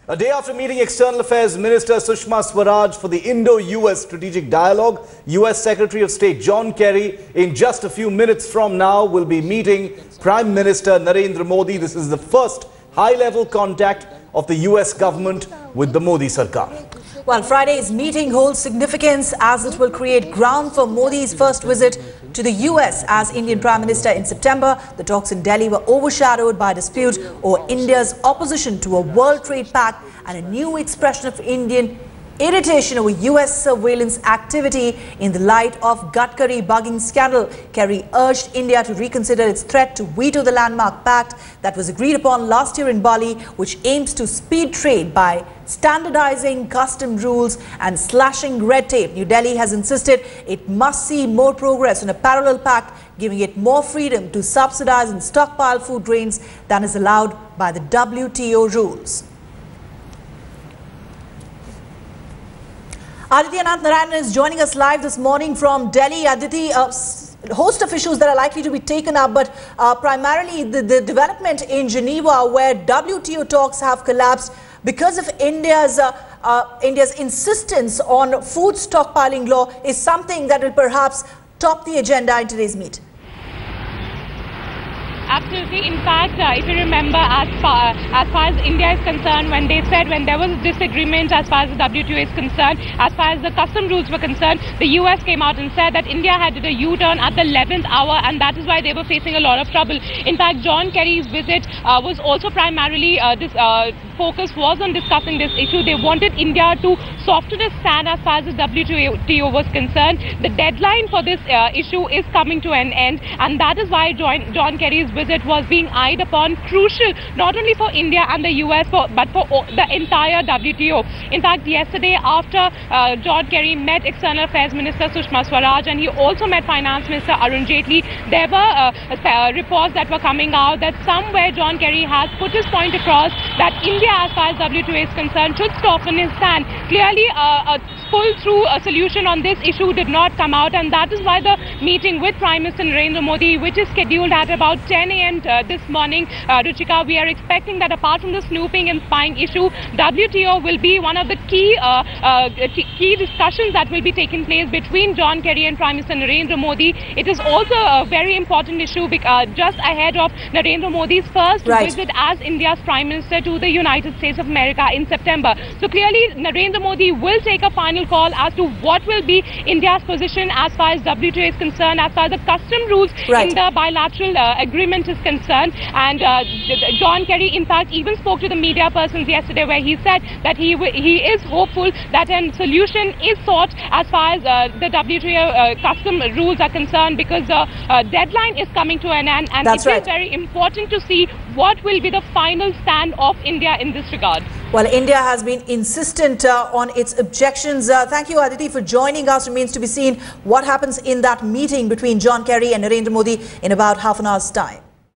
A day after meeting External Affairs Minister Sushma Swaraj for the Indo-US Strategic Dialogue, US Secretary of State John Kerry in just a few minutes from now will be meeting Prime Minister Narendra Modi. This is the first high-level contact of the US government with the Modi Sarkar. Well, Friday's meeting holds significance as it will create ground for Modi's first visit to the US as Indian Prime Minister in September. The talks in Delhi were overshadowed by a dispute over India's opposition to a World Trade Pact and a new expression of Indian irritation over US surveillance activity in the light of Gadkari bugging scandal. Kerry urged India to reconsider its threat to veto the landmark pact that was agreed upon last year in Bali, which aims to speed trade by standardizing custom rules and slashing red tape. New Delhi has insisted it must see more progress on a parallel pact, giving it more freedom to subsidize and stockpile food grains than is allowed by the WTO rules. Aditi Anant Narayanan is joining us live this morning from Delhi. Aditi, a host of issues that are likely to be taken up, but primarily the development in Geneva where WTO talks have collapsed because of India's insistence on food stockpiling law is something that will perhaps top the agenda in today's meet. Absolutely. In fact, if you remember, as far as India is concerned, when there was a disagreement as far as the WTO is concerned, as far as the custom rules were concerned, the US came out and said that India had did a U-turn at the 11th hour, and that is why they were facing a lot of trouble. In fact, John Kerry's visit was also primarily focus was on discussing this issue. They wanted India to soften its stand as far as the WTO was concerned. The deadline for this issue is coming to an end, and that is why John Kerry's visit was being eyed upon crucial not only for India and the US but for the entire WTO. In fact, yesterday after John Kerry met External Affairs Minister Sushma Swaraj and he also met Finance Minister Arun Jaitley, there were reports that were coming out that somewhere John Kerry has put his point across that India, as far as WTO is concerned, should soften its stand. Clearly, a pull-through solution on this issue did not come out, and that is why the meeting with Prime Minister Narendra Modi, which is scheduled at about 10 a.m. This morning, Ruchika, we are expecting that apart from the snooping and spying issue, WTO will be one of the key discussions that will be taking place between John Kerry and Prime Minister Narendra Modi. It is also a very important issue because just ahead of Narendra Modi's first visit as India's Prime Minister to the United States of America in September. So clearly, Narendra Modi will take a final call as to what will be India's position as far as WTO is concerned, as far as the custom rules in the bilateral agreement is concerned. And John Kerry, in fact, even spoke to the media persons yesterday where he said that he is hopeful that a solution is sought as far as the WTO custom rules are concerned, because the deadline is coming to an end, and it is very important to see what will be the final stand of India in this regard. Well, India has been insistent on its objections. Thank you, Aditi, for joining us. Remains to be seen what happens in that meeting between John Kerry and Narendra Modi in about half an hour's time.